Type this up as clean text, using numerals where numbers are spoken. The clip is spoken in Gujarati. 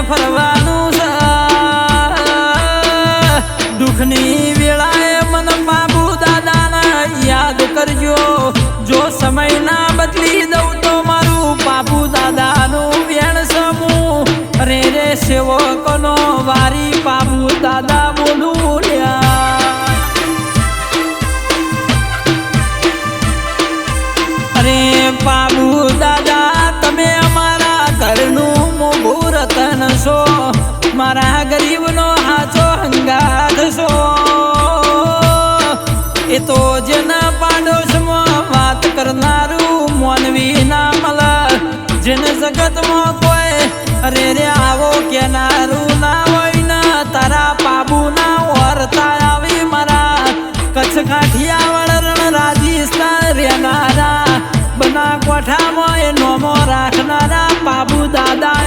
ફરવાનું છે દુઃખની વેળાએ મને બાબુ દાદાને યાદ કરજો જો સમય ના બદલી દઉં તો મારું બાબુ દાદાનું વેણ સમૂહ રે રે સેવકોનો વારી બાબુ દાદા બોલું અરે બાબુ દાદા તમે અમારા ઘરનું મોભું રતન છો મારા ગરીબનો હાચો હંગાત છો એ તો જેના પાડોશમાં વાત કરનારું મોનવી ના મળે જેને જગતમાં કોઈ અરે રે આવો કેનારું ના હોય ને તારા બાબુ ના વર્તા આવી મારા કચ્છ કાઠિયાવાડ રણ રાજસ્થાન રહેનારા બના કોઠામાં એ નોમો રાખનારા બાબુ દાદા